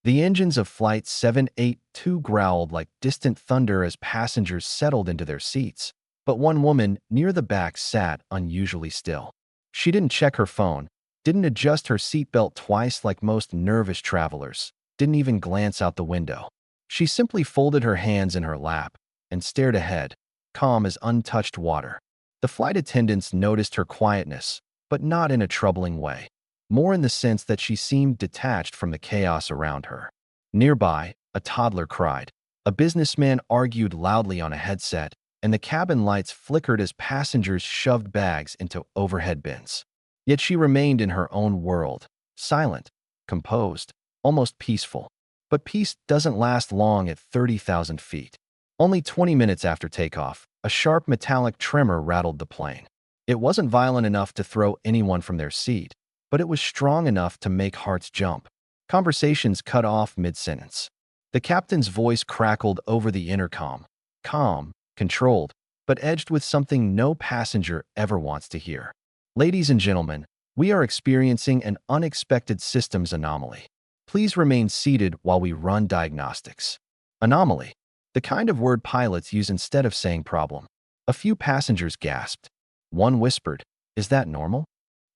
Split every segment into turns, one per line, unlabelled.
The engines of Flight 782 growled like distant thunder as passengers settled into their seats, but one woman near the back sat unusually still. She didn't check her phone, didn't adjust her seatbelt twice like most nervous travelers, didn't even glance out the window. She simply folded her hands in her lap and stared ahead, calm as untouched water. The flight attendants noticed her quietness, but not in a troubling way, more in the sense that she seemed detached from the chaos around her. Nearby, a toddler cried. A businessman argued loudly on a headset, and the cabin lights flickered as passengers shoved bags into overhead bins. Yet she remained in her own world, silent, composed, almost peaceful. But peace doesn't last long at 30,000 feet. Only 20 minutes after takeoff, a sharp metallic tremor rattled the plane. It wasn't violent enough to throw anyone from their seat, but it was strong enough to make hearts jump. Conversations cut off mid-sentence. The captain's voice crackled over the intercom, calm, controlled, but edged with something no passenger ever wants to hear. Ladies and gentlemen, we are experiencing an unexpected systems anomaly. Please remain seated while we run diagnostics. Anomaly. The kind of word pilots use instead of saying problem. A few passengers gasped. One whispered, "Is that normal?"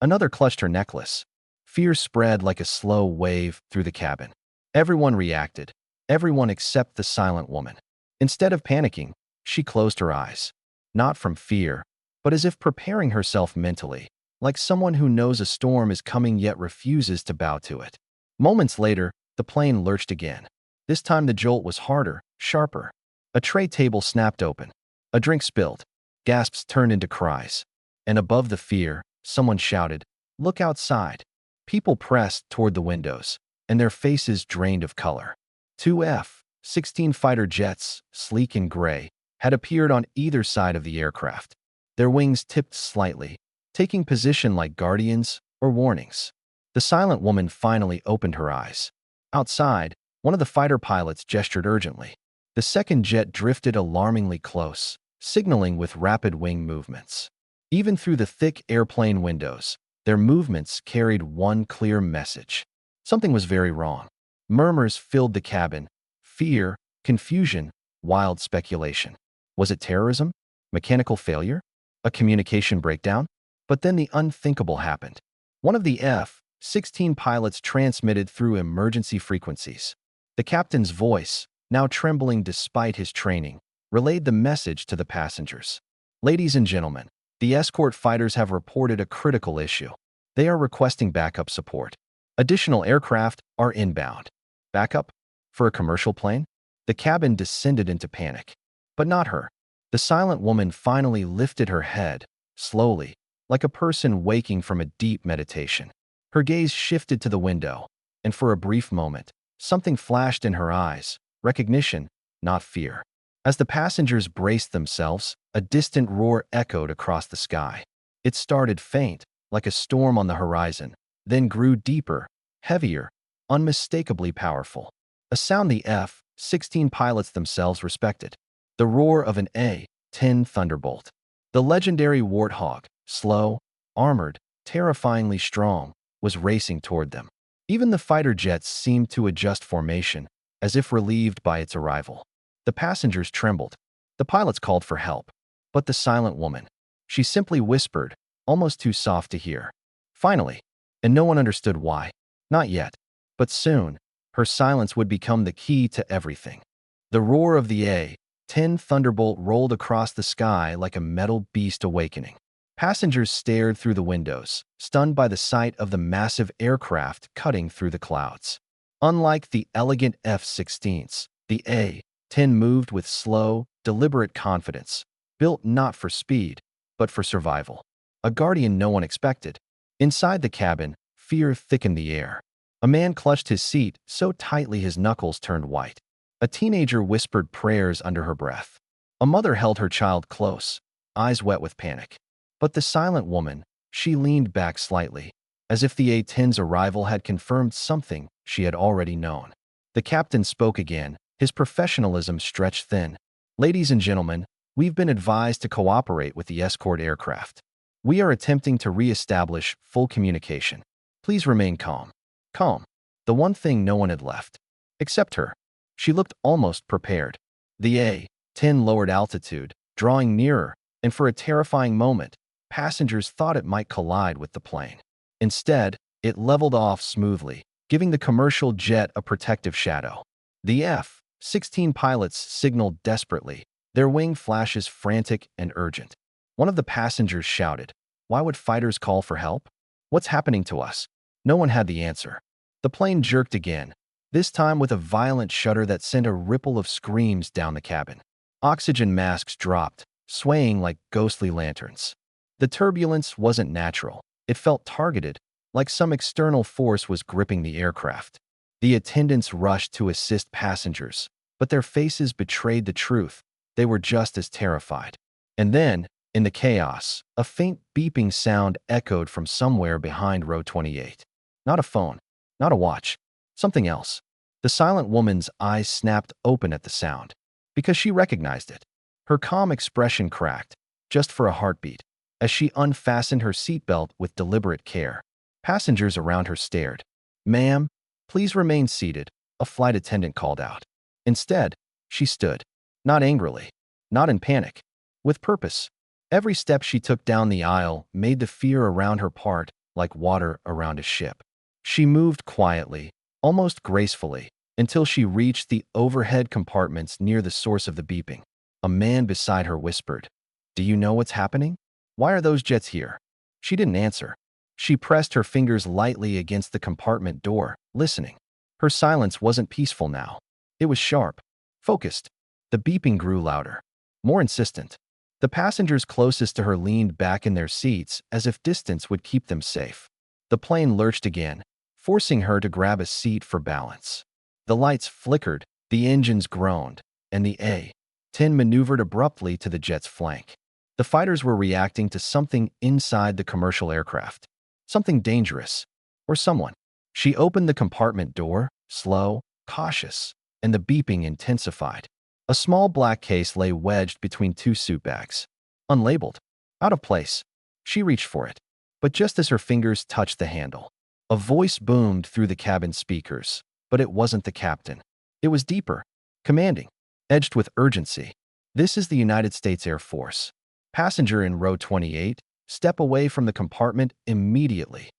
Another clutched her necklace. Fear spread like a slow wave through the cabin. Everyone reacted. Everyone except the silent woman. Instead of panicking, she closed her eyes. Not from fear, but as if preparing herself mentally, like someone who knows a storm is coming yet refuses to bow to it. Moments later, the plane lurched again. This time the jolt was harder, sharper. A tray table snapped open. A drink spilled. Gasps turned into cries. And above the fear, someone shouted, "Look outside." People pressed toward the windows, and their faces drained of color. Two F-16 fighter jets, sleek and gray, had appeared on either side of the aircraft. Their wings tipped slightly, taking position like guardians or warnings. The silent woman finally opened her eyes. Outside, one of the fighter pilots gestured urgently. The second jet drifted alarmingly close, signaling with rapid wing movements. Even through the thick airplane windows, their movements carried one clear message. Something was very wrong. Murmurs filled the cabin. Fear, confusion, wild speculation. Was it terrorism? Mechanical failure? A communication breakdown? But then the unthinkable happened. One of the F-16 pilots transmitted through emergency frequencies. The captain's voice, now trembling despite his training, relayed the message to the passengers. "Ladies and gentlemen, the escort fighters have reported a critical issue. They are requesting backup support. Additional aircraft are inbound." Backup? For a commercial plane? The cabin descended into panic. But not her. The silent woman finally lifted her head, slowly, like a person waking from a deep meditation. Her gaze shifted to the window, and for a brief moment, something flashed in her eyes, recognition, not fear. As the passengers braced themselves, a distant roar echoed across the sky. It started faint, like a storm on the horizon, then grew deeper, heavier, unmistakably powerful. A sound the F-16 pilots themselves respected. The roar of an A-10 Thunderbolt. The legendary Warthog, slow, armored, terrifyingly strong, was racing toward them. Even the fighter jets seemed to adjust formation, as if relieved by its arrival. The passengers trembled. The pilots called for help. But the silent woman, she simply whispered, almost too soft to hear. Finally, and no one understood why. Not yet. But soon, her silence would become the key to everything. The roar of the A-10 Thunderbolt rolled across the sky like a metal beast awakening. Passengers stared through the windows, stunned by the sight of the massive aircraft cutting through the clouds. Unlike the elegant F-16s, the A-10 moved with slow, deliberate confidence, built not for speed, but for survival. A guardian no one expected. Inside the cabin, fear thickened the air. A man clutched his seat so tightly his knuckles turned white. A teenager whispered prayers under her breath. A mother held her child close, eyes wet with panic. But the silent woman, she leaned back slightly, as if the A-10's arrival had confirmed something she had already known. The captain spoke again, his professionalism stretched thin. "Ladies and gentlemen, we've been advised to cooperate with the escort aircraft. We are attempting to re-establish full communication. Please remain calm." Calm. The one thing no one had left. Except her. She looked almost prepared. The A-10 lowered altitude, drawing nearer, and for a terrifying moment, passengers thought it might collide with the plane. Instead, it leveled off smoothly, giving the commercial jet a protective shadow. The F-16 pilots signaled desperately, their wing flashes frantic and urgent. One of the passengers shouted, "Why would fighters call for help? What's happening to us?" No one had the answer. The plane jerked again, this time with a violent shudder that sent a ripple of screams down the cabin. Oxygen masks dropped, swaying like ghostly lanterns. The turbulence wasn't natural. It felt targeted, like some external force was gripping the aircraft. The attendants rushed to assist passengers, but their faces betrayed the truth. They were just as terrified. And then, in the chaos, a faint beeping sound echoed from somewhere behind row 28. Not a phone, not a watch, something else. The silent woman's eyes snapped open at the sound, because she recognized it. Her calm expression cracked, just for a heartbeat, as she unfastened her seatbelt with deliberate care. Passengers around her stared. "Ma'am, please remain seated," a flight attendant called out. Instead, she stood, not angrily, not in panic, with purpose. Every step she took down the aisle made the fear around her part like water around a ship. She moved quietly, almost gracefully, until she reached the overhead compartments near the source of the beeping. A man beside her whispered, "Do you know what's happening? Why are those jets here?" She didn't answer. She pressed her fingers lightly against the compartment door, listening. Her silence wasn't peaceful now. It was sharp, focused. The beeping grew louder, more insistent. The passengers closest to her leaned back in their seats as if distance would keep them safe. The plane lurched again, forcing her to grab a seat for balance. The lights flickered, the engines groaned, and the A-10 maneuvered abruptly to the jet's flank. The fighters were reacting to something inside the commercial aircraft. Something dangerous. Or someone. She opened the compartment door, slow, cautious, and the beeping intensified. A small black case lay wedged between two suit bags. Unlabeled. Out of place. She reached for it. But just as her fingers touched the handle, a voice boomed through the cabin speakers. But it wasn't the captain. It was deeper, commanding, edged with urgency. "This is the United States Air Force. Passenger in row 28, step away from the compartment immediately."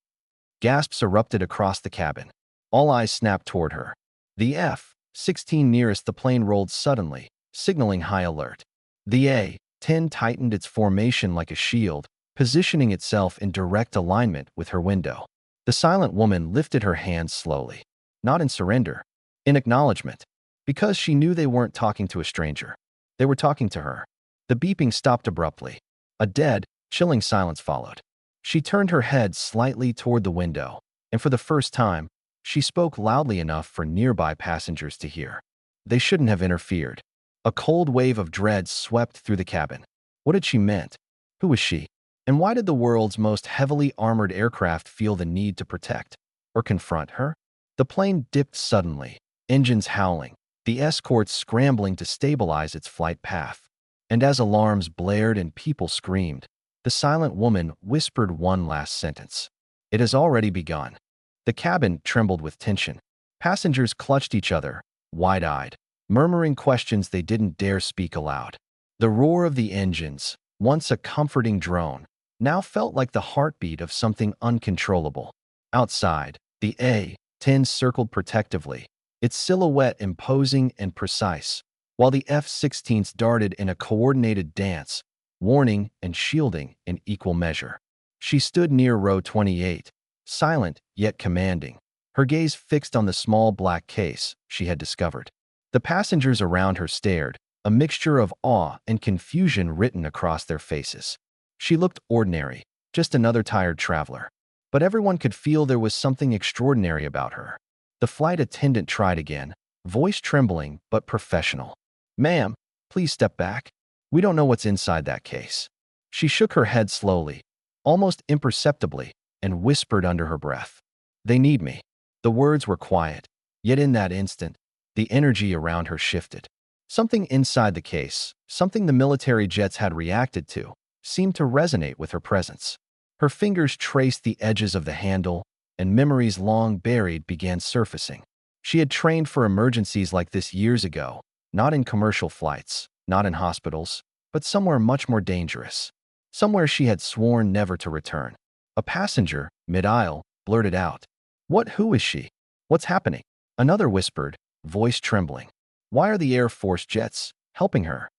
Gasps erupted across the cabin. All eyes snapped toward her. The F-16 nearest the plane rolled suddenly, signaling high alert. The A-10 tightened its formation like a shield, positioning itself in direct alignment with her window. The silent woman lifted her hands slowly, not in surrender, in acknowledgement, because she knew they weren't talking to a stranger. They were talking to her. The beeping stopped abruptly. A dead, chilling silence followed. She turned her head slightly toward the window, and for the first time, she spoke loudly enough for nearby passengers to hear. They shouldn't have interfered. A cold wave of dread swept through the cabin. What had she meant? Who was she? And why did the world's most heavily armored aircraft feel the need to protect or confront her? The plane dipped suddenly, engines howling, the escorts scrambling to stabilize its flight path. And as alarms blared and people screamed, the silent woman whispered one last sentence. "It has already begun." The cabin trembled with tension. Passengers clutched each other, wide-eyed, murmuring questions they didn't dare speak aloud. The roar of the engines, once a comforting drone, now felt like the heartbeat of something uncontrollable. Outside, the A-10 circled protectively, its silhouette imposing and precise, while the F-16s darted in a coordinated dance, warning and shielding in equal measure. She stood near row 28, silent yet commanding, her gaze fixed on the small black case she had discovered. The passengers around her stared, a mixture of awe and confusion written across their faces. She looked ordinary, just another tired traveler. But everyone could feel there was something extraordinary about her. The flight attendant tried again, voice trembling but professional. "Ma'am, please step back. We don't know what's inside that case." She shook her head slowly, almost imperceptibly, and whispered under her breath, "They need me." The words were quiet, yet in that instant, the energy around her shifted. Something inside the case, something the military jets had reacted to, seemed to resonate with her presence. Her fingers traced the edges of the handle, and memories long buried began surfacing. She had trained for emergencies like this years ago, not in commercial flights, not in hospitals, but somewhere much more dangerous. Somewhere she had sworn never to return. A passenger, mid-aisle, blurted out, Who is she? What's happening?" Another whispered, voice trembling, "Why are the Air Force jets helping her?"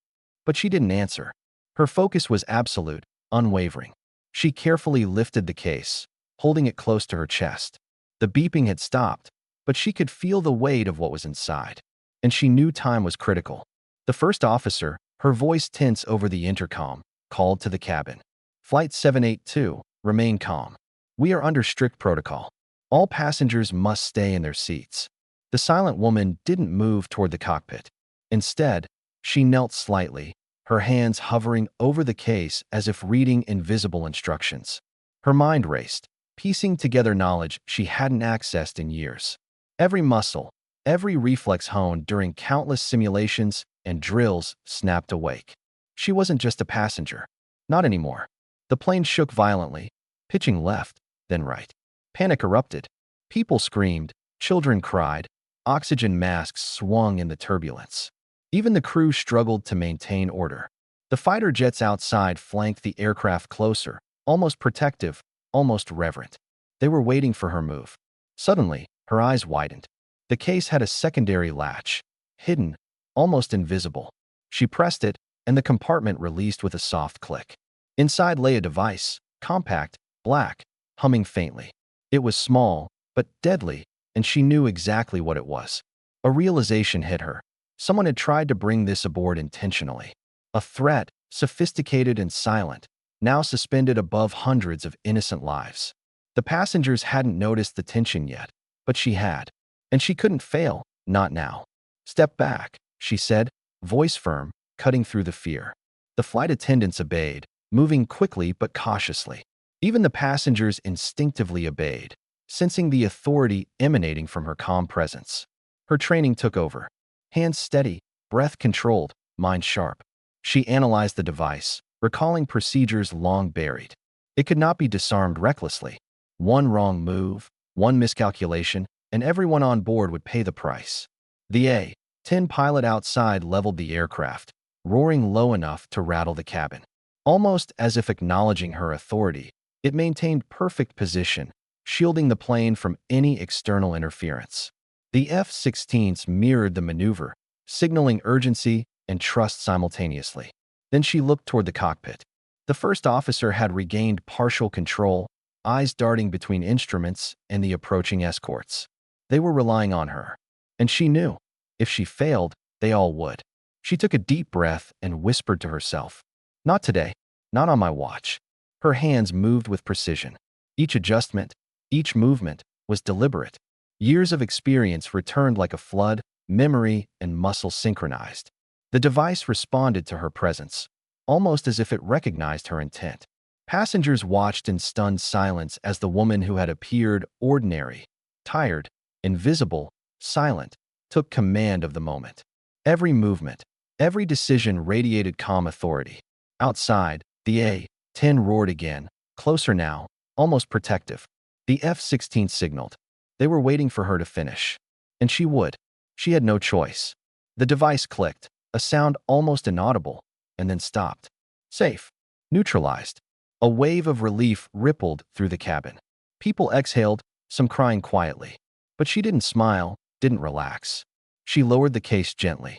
But she didn't answer. Her focus was absolute, unwavering. She carefully lifted the case, holding it close to her chest. The beeping had stopped, but she could feel the weight of what was inside. And she knew time was critical. The first officer, her voice tense over the intercom, called to the cabin. "Flight 782, remain calm. We are under strict protocol. All passengers must stay in their seats." The silent woman didn't move toward the cockpit. Instead, she knelt slightly, her hands hovering over the case as if reading invisible instructions. Her mind raced, piecing together knowledge she hadn't accessed in years. Every muscle, every reflex honed during countless simulations and drills snapped awake. She wasn't just a passenger. Not anymore. The plane shook violently, pitching left, then right. Panic erupted. People screamed, children cried, oxygen masks swung in the turbulence. Even the crew struggled to maintain order. The fighter jets outside flanked the aircraft closer, almost protective, almost reverent. They were waiting for her move. Suddenly, her eyes widened. The case had a secondary latch, hidden, almost invisible. She pressed it, and the compartment released with a soft click. Inside lay a device, compact, black, humming faintly. It was small, but deadly, and she knew exactly what it was. A realization hit her. Someone had tried to bring this aboard intentionally. A threat, sophisticated and silent, now suspended above hundreds of innocent lives. The passengers hadn't noticed the tension yet, but she had. And she couldn't fail, not now. "Step back," she said, voice firm, cutting through the fear. The flight attendants obeyed, moving quickly but cautiously. Even the passengers instinctively obeyed, sensing the authority emanating from her calm presence. Her training took over. Hands steady, breath controlled, mind sharp. She analyzed the device, recalling procedures long buried. It could not be disarmed recklessly. One wrong move, one miscalculation, and everyone on board would pay the price. The A-10 pilot outside leveled the aircraft, roaring low enough to rattle the cabin. Almost as if acknowledging her authority, it maintained perfect position, shielding the plane from any external interference. The F-16s mirrored the maneuver, signaling urgency and trust simultaneously. Then she looked toward the cockpit. The first officer had regained partial control, eyes darting between instruments and the approaching escorts. They were relying on her. And she knew, if she failed, they all would. She took a deep breath and whispered to herself, "Not today, not on my watch." Her hands moved with precision. Each adjustment, each movement was deliberate. Years of experience returned like a flood, memory and muscle synchronized. The device responded to her presence, almost as if it recognized her intent. Passengers watched in stunned silence as the woman who had appeared ordinary, tired, invisible, silent, took command of the moment. Every movement, every decision radiated calm authority. Outside, the A-10 roared again, closer now, almost protective. The F-16 signaled. They were waiting for her to finish. And she would. She had no choice. The device clicked, a sound almost inaudible, and then stopped. Safe. Neutralized. A wave of relief rippled through the cabin. People exhaled, some crying quietly. But she didn't smile, didn't relax. She lowered the case gently,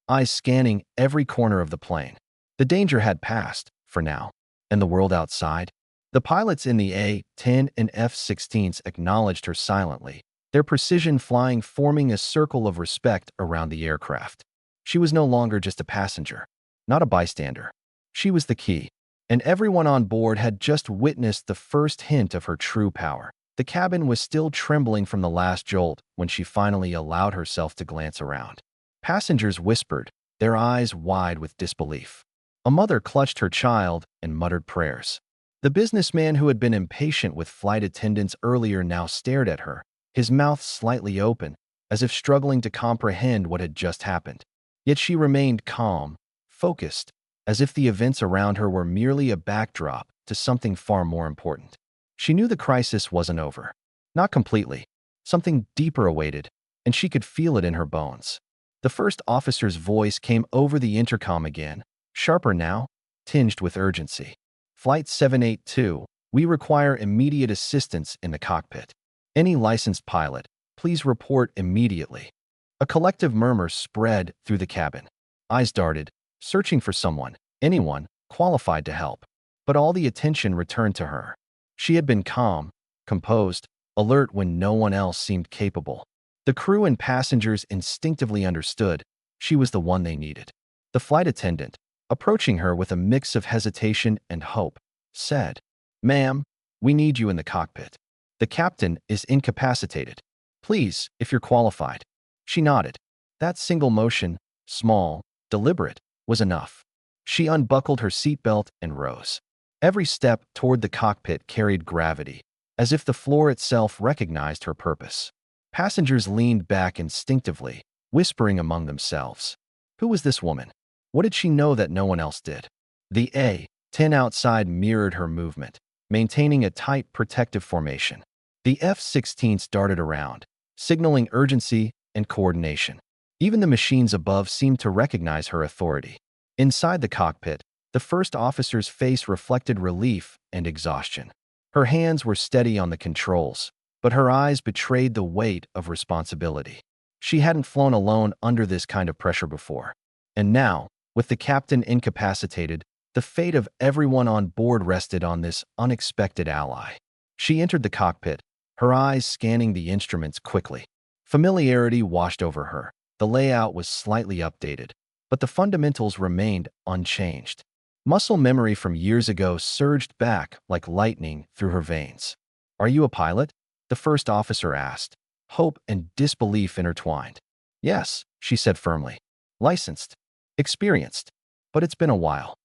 eyes scanning every corner of the plane. The danger had passed, for now. And the world outside? The pilots in the A-10 and F-16s acknowledged her silently, their precision flying forming a circle of respect around the aircraft. She was no longer just a passenger, not a bystander. She was the key, and everyone on board had just witnessed the first hint of her true power. The cabin was still trembling from the last jolt when she finally allowed herself to glance around. Passengers whispered, their eyes wide with disbelief. A mother clutched her child and muttered prayers. The businessman who had been impatient with flight attendants earlier now stared at her, his mouth slightly open, as if struggling to comprehend what had just happened. Yet she remained calm, focused, as if the events around her were merely a backdrop to something far more important. She knew the crisis wasn't over. Not completely. Something deeper awaited, and she could feel it in her bones. The first officer's voice came over the intercom again, sharper now, tinged with urgency. Flight 782, we require immediate assistance in the cockpit. Any licensed pilot, please report immediately. A collective murmur spread through the cabin. Eyes darted, searching for someone, anyone, qualified to help. But all the attention returned to her. She had been calm, composed, alert when no one else seemed capable. The crew and passengers instinctively understood she was the one they needed. The flight attendant, approaching her with a mix of hesitation and hope, said, "Ma'am, we need you in the cockpit. The captain is incapacitated. Please, if you're qualified." She nodded. That single motion, small, deliberate, was enough. She unbuckled her seatbelt and rose. Every step toward the cockpit carried gravity, as if the floor itself recognized her purpose. Passengers leaned back instinctively, whispering among themselves. Who was this woman? What did she know that no one else did? The A-10 outside mirrored her movement, maintaining a tight protective formation. The F-16s darted around, signaling urgency and coordination. Even the machines above seemed to recognize her authority. Inside the cockpit, the first officer's face reflected relief and exhaustion. Her hands were steady on the controls, but her eyes betrayed the weight of responsibility. She hadn't flown alone under this kind of pressure before. And now, with the captain incapacitated, the fate of everyone on board rested on this unexpected ally. She entered the cockpit, her eyes scanning the instruments quickly. Familiarity washed over her. The layout was slightly updated, but the fundamentals remained unchanged. Muscle memory from years ago surged back like lightning through her veins. "Are you a pilot?" the first officer asked, hope and disbelief intertwined. "Yes," she said firmly. "Licensed. Experienced. But it's been a while."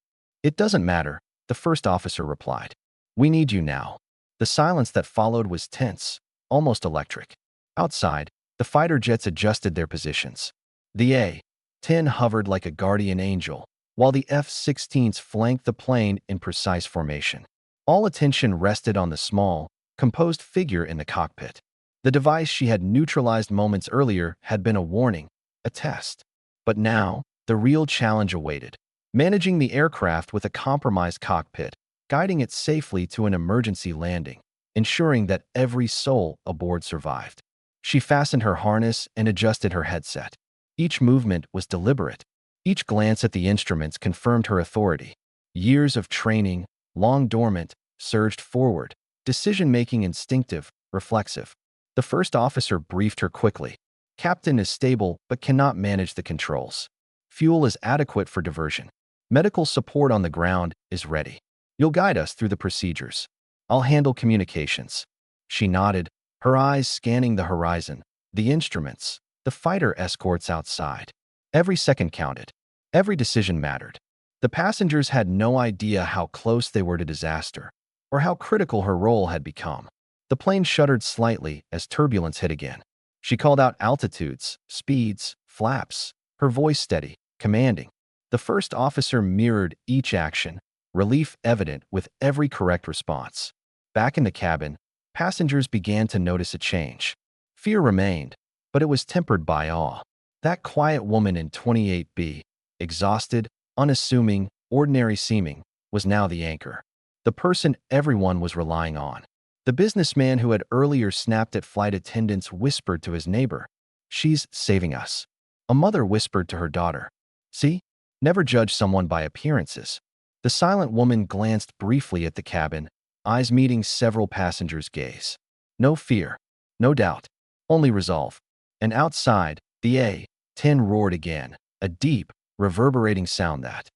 "It doesn't matter," the first officer replied. "We need you now." The silence that followed was tense, almost electric. Outside, the fighter jets adjusted their positions. The A-10 hovered like a guardian angel, while the F-16s flanked the plane in precise formation. All attention rested on the small, composed figure in the cockpit. The device she had neutralized moments earlier had been a warning, a test. But now, the real challenge awaited. Managing the aircraft with a compromised cockpit, guiding it safely to an emergency landing, ensuring that every soul aboard survived. She fastened her harness and adjusted her headset. Each movement was deliberate. Each glance at the instruments confirmed her authority. Years of training, long dormant, surged forward, decision-making instinctive, reflexive. The first officer briefed her quickly. "Captain is stable but cannot manage the controls. Fuel is adequate for diversion. Medical support on the ground is ready. You'll guide us through the procedures. I'll handle communications." She nodded, her eyes scanning the horizon, the instruments, the fighter escorts outside. Every second counted. Every decision mattered. The passengers had no idea how close they were to disaster, or how critical her role had become. The plane shuddered slightly as turbulence hit again. She called out altitudes, speeds, flaps, her voice steady, commanding. The first officer mirrored each action, relief evident with every correct response. Back in the cabin, passengers began to notice a change. Fear remained, but it was tempered by awe. That quiet woman in 28B, exhausted, unassuming, ordinary seeming, was now the anchor. The person everyone was relying on. The businessman who had earlier snapped at flight attendants whispered to his neighbor, "She's saving us." A mother whispered to her daughter, "See? Never judge someone by appearances." The silent woman glanced briefly at the cabin, eyes meeting several passengers' gaze. No fear, no doubt, only resolve. And outside, the A-10 roared again, a deep, reverberating sound that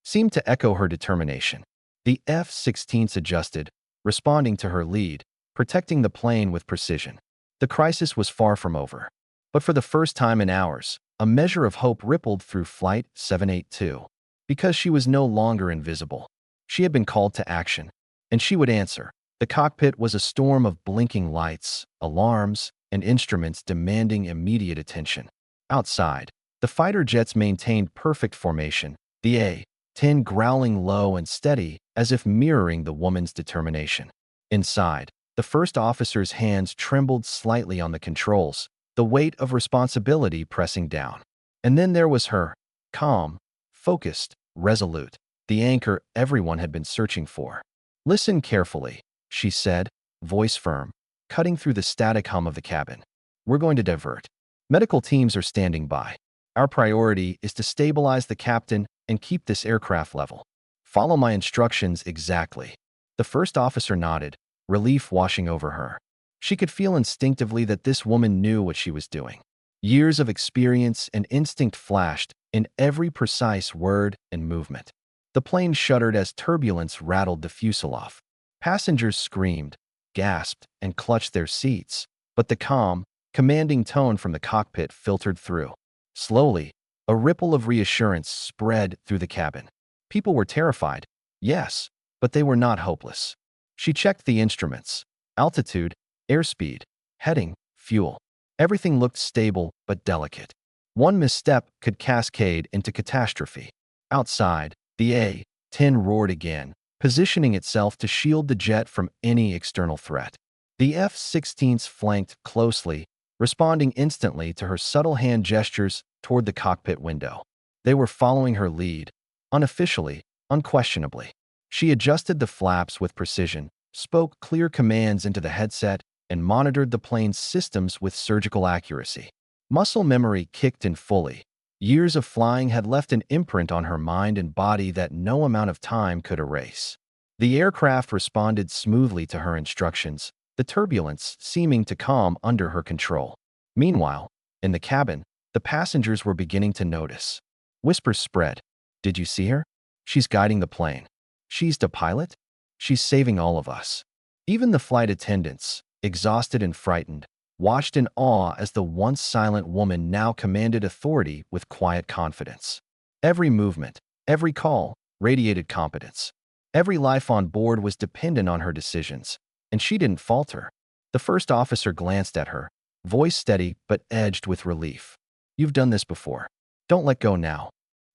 seemed to echo her determination. The F-16s adjusted, responding to her lead, protecting the plane with precision. The crisis was far from over. But for the first time in hours, a measure of hope rippled through Flight 782. Because she was no longer invisible. She had been called to action, and she would answer. The cockpit was a storm of blinking lights, alarms, and instruments demanding immediate attention. Outside, the fighter jets maintained perfect formation, the A-10 growling low and steady as if mirroring the woman's determination. Inside, the first officer's hands trembled slightly on the controls, the weight of responsibility pressing down. And then there was her, calm, focused, resolute, the anchor everyone had been searching for. "Listen carefully," she said, voice firm, cutting through the static hum of the cabin. "We're going to divert. Medical teams are standing by. Our priority is to stabilize the captain and keep this aircraft level. Follow my instructions exactly." The first officer nodded, relief washing over her. She could feel instinctively that this woman knew what she was doing. Years of experience and instinct flashed in every precise word and movement. The plane shuddered as turbulence rattled the fuselage. Passengers screamed, gasped, and clutched their seats, but the calm, commanding tone from the cockpit filtered through. Slowly, a ripple of reassurance spread through the cabin. People were terrified, yes, but they were not hopeless. She checked the instruments: altitude, airspeed, heading, fuel. Everything looked stable but delicate. One misstep could cascade into catastrophe. Outside, the A-10 roared again, positioning itself to shield the jet from any external threat. The F-16s flanked closely, responding instantly to her subtle hand gestures toward the cockpit window. They were following her lead, unofficially, unquestionably. She adjusted the flaps with precision, spoke clear commands into the headset, and monitored the plane's systems with surgical accuracy. Muscle memory kicked in fully. Years of flying had left an imprint on her mind and body that no amount of time could erase. The aircraft responded smoothly to her instructions, the turbulence seeming to calm under her control. Meanwhile, in the cabin, the passengers were beginning to notice. Whispers spread. "Did you see her? She's guiding the plane. She's the pilot? She's saving all of us." Even the flight attendants, exhausted and frightened, watched in awe as the once silent woman now commanded authority with quiet confidence. Every movement, every call, radiated competence. Every life on board was dependent on her decisions, and she didn't falter. The first officer glanced at her, voice steady but edged with relief. "You've done this before. Don't let go now."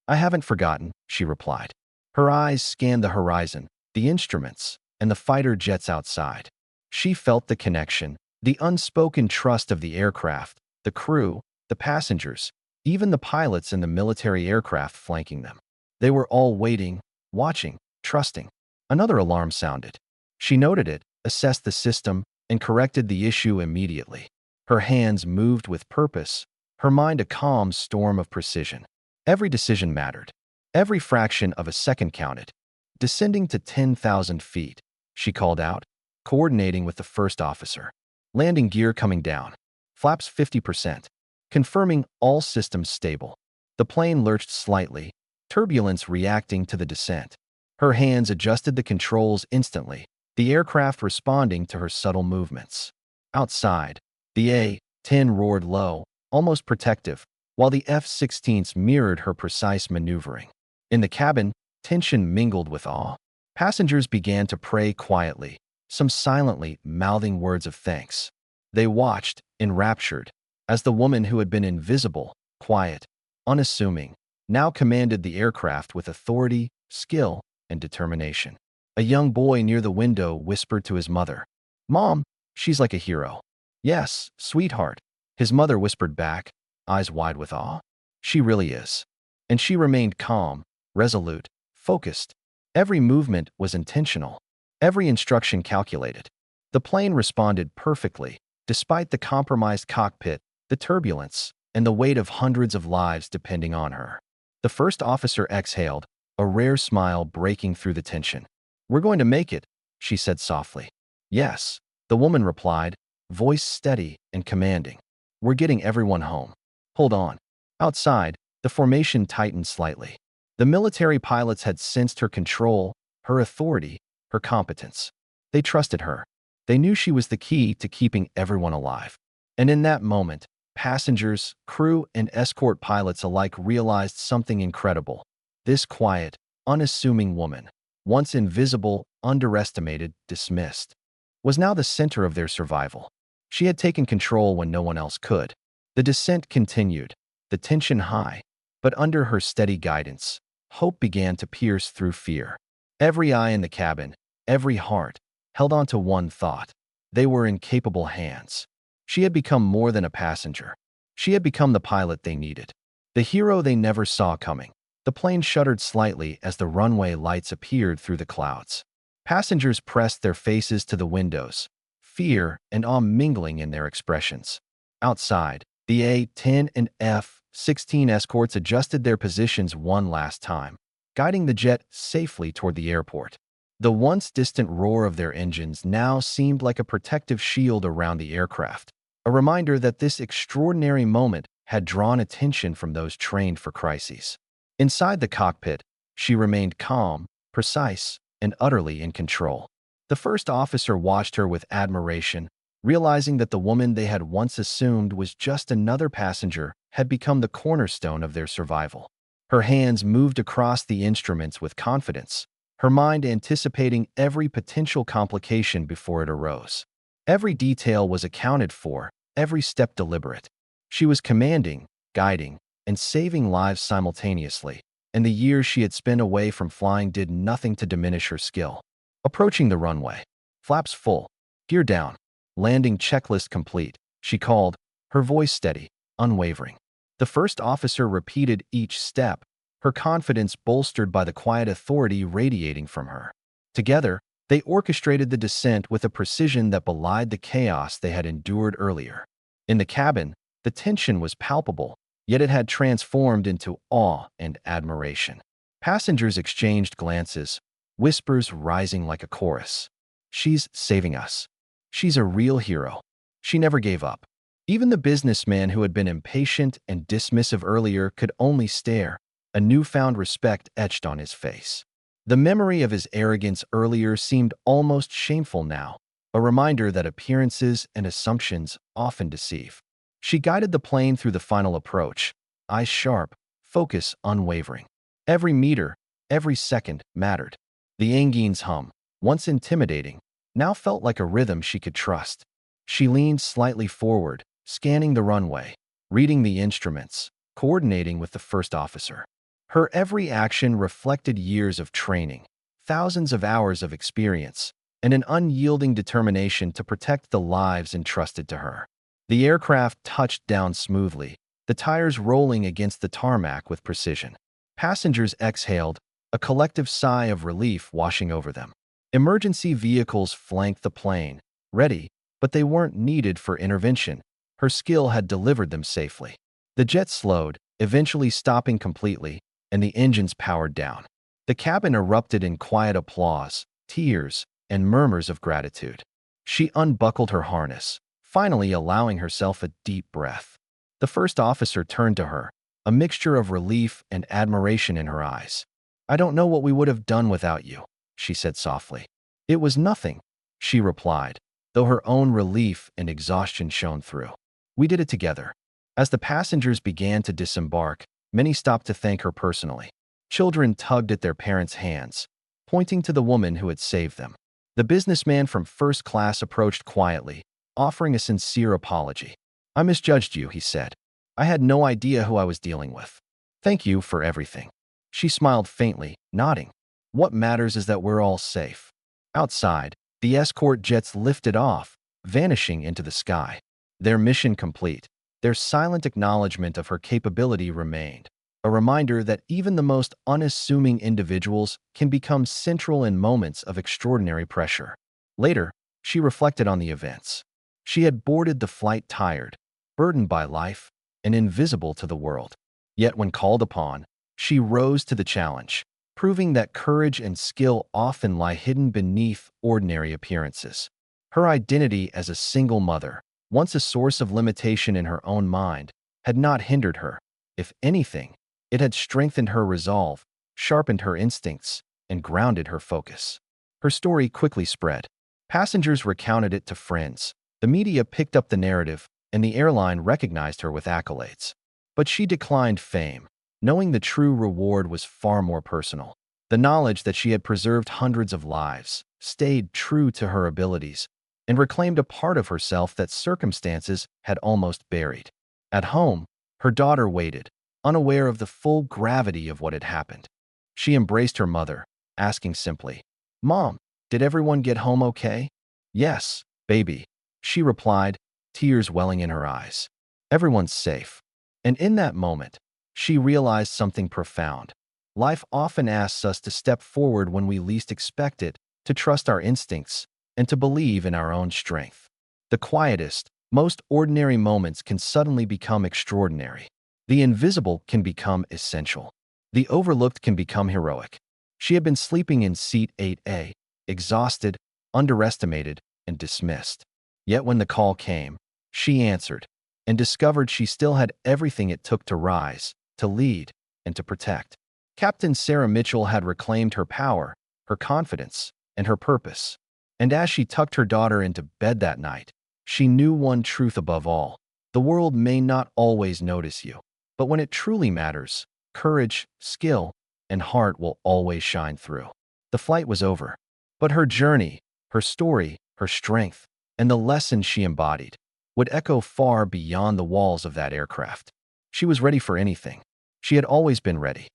"I haven't forgotten," she replied. Her eyes scanned the horizon, the instruments, and the fighter jets outside. She felt the connection, the unspoken trust of the aircraft, the crew, the passengers, even the pilots and the military aircraft flanking them. They were all waiting, watching, trusting. Another alarm sounded. She noted it, assessed the system, and corrected the issue immediately. Her hands moved with purpose, her mind a calm storm of precision. Every decision mattered. Every fraction of a second counted. Descending to 10,000 feet, she called out, coordinating with the first officer. Landing gear coming down. Flaps 50%. Confirming all systems stable. The plane lurched slightly, turbulence reacting to the descent. Her hands adjusted the controls instantly, the aircraft responding to her subtle movements. Outside, the A-10 roared low, almost protective, while the F-16s mirrored her precise maneuvering. In the cabin, tension mingled with awe. Passengers began to pray quietly, some silently mouthing words of thanks. They watched, enraptured, as the woman who had been invisible, quiet, unassuming, now commanded the aircraft with authority, skill, and determination. A young boy near the window whispered to his mother, "Mom, she's like a hero." "Yes, sweetheart," his mother whispered back, eyes wide with awe. "She really is." And she remained calm, resolute, focused. Every movement was intentional, every instruction calculated. The plane responded perfectly, despite the compromised cockpit, the turbulence, and the weight of hundreds of lives depending on her. The first officer exhaled, a rare smile breaking through the tension. "We're going to make it," she said softly. "Yes," the woman replied, voice steady and commanding. "We're getting everyone home. Hold on." Outside, the formation tightened slightly. The military pilots had sensed her control, her authority, her competence. They trusted her. They knew she was the key to keeping everyone alive. And in that moment, passengers, crew, and escort pilots alike realized something incredible. This quiet, unassuming woman, once invisible, underestimated, dismissed, was now the center of their survival. She had taken control when no one else could. The descent continued, the tension high, but under her steady guidance, hope began to pierce through fear. Every eye in the cabin, every heart, held on to one thought. They were in capable hands. She had become more than a passenger. She had become the pilot they needed, the hero they never saw coming. The plane shuddered slightly as the runway lights appeared through the clouds. Passengers pressed their faces to the windows, fear and awe mingling in their expressions. Outside, the A-10 and F-16 escorts adjusted their positions one last time, guiding the jet safely toward the airport. The once distant roar of their engines now seemed like a protective shield around the aircraft, a reminder that this extraordinary moment had drawn attention from those trained for crises. Inside the cockpit, she remained calm, precise, and utterly in control. The first officer watched her with admiration, realizing that the woman they had once assumed was just another passenger had become the cornerstone of their survival. Her hands moved across the instruments with confidence, her mind anticipating every potential complication before it arose. Every detail was accounted for, every step deliberate. She was commanding, guiding, and saving lives simultaneously, and the years she had spent away from flying did nothing to diminish her skill. Approaching the runway, flaps full, gear down, landing checklist complete, she called, her voice steady, unwavering. The first officer repeated each step, her confidence bolstered by the quiet authority radiating from her. Together, they orchestrated the descent with a precision that belied the chaos they had endured earlier. In the cabin, the tension was palpable, yet it had transformed into awe and admiration. Passengers exchanged glances, whispers rising like a chorus. "She's saving us. She's a real hero. She never gave up." Even the businessman who had been impatient and dismissive earlier could only stare, a newfound respect etched on his face. The memory of his arrogance earlier seemed almost shameful now, a reminder that appearances and assumptions often deceive. She guided the plane through the final approach, eyes sharp, focus unwavering. Every meter, every second mattered. The engine's hum, once intimidating, now felt like a rhythm she could trust. She leaned slightly forward, scanning the runway, reading the instruments, coordinating with the first officer. Her every action reflected years of training, thousands of hours of experience, and an unyielding determination to protect the lives entrusted to her. The aircraft touched down smoothly, the tires rolling against the tarmac with precision. Passengers exhaled, a collective sigh of relief washing over them. Emergency vehicles flanked the plane, ready, but they weren't needed for intervention. Her skill had delivered them safely. The jet slowed, eventually stopping completely, and the engines powered down. The cabin erupted in quiet applause, tears, and murmurs of gratitude. She unbuckled her harness, finally allowing herself a deep breath. The first officer turned to her, a mixture of relief and admiration in her eyes. "I don't know what we would have done without you," she said softly. "It was nothing," she replied, though her own relief and exhaustion shone through. "We did it together." As the passengers began to disembark, many stopped to thank her personally. Children tugged at their parents' hands, pointing to the woman who had saved them. The businessman from first class approached quietly, offering a sincere apology. "I misjudged you," he said. "I had no idea who I was dealing with. Thank you for everything." She smiled faintly, nodding. "What matters is that we're all safe." Outside, the escort jets lifted off, vanishing into the sky. Their mission complete, their silent acknowledgement of her capability remained, a reminder that even the most unassuming individuals can become central in moments of extraordinary pressure. Later, she reflected on the events. She had boarded the flight tired, burdened by life, and invisible to the world. Yet when called upon, she rose to the challenge, proving that courage and skill often lie hidden beneath ordinary appearances. Her identity as a single mother, once a source of limitation in her own mind, had not hindered her. If anything, it had strengthened her resolve, sharpened her instincts, and grounded her focus. Her story quickly spread. Passengers recounted it to friends. The media picked up the narrative, and the airline recognized her with accolades. But she declined fame, knowing the true reward was far more personal. The knowledge that she had preserved hundreds of lives, stayed true to her abilities, and reclaimed a part of herself that circumstances had almost buried. At home, her daughter waited, unaware of the full gravity of what had happened. She embraced her mother, asking simply, "Mom, did everyone get home okay?" "Yes, baby," she replied, tears welling in her eyes. Everyone's safe. And in that moment, she realized something profound. Life often asks us to step forward when we least expect it, to trust our instincts, and to believe in our own strength. The quietest, most ordinary moments can suddenly become extraordinary. The invisible can become essential. The overlooked can become heroic. She had been sleeping in seat 8A, exhausted, underestimated, and dismissed. Yet when the call came, she answered and discovered she still had everything it took to rise, to lead, and to protect. Captain Sarah Mitchell had reclaimed her power, her confidence, and her purpose. And as she tucked her daughter into bed that night, she knew one truth above all. The world may not always notice you, but when it truly matters, courage, skill, and heart will always shine through. The flight was over, but her journey, her story, her strength, and the lessons she embodied would echo far beyond the walls of that aircraft. She was ready for anything. She had always been ready.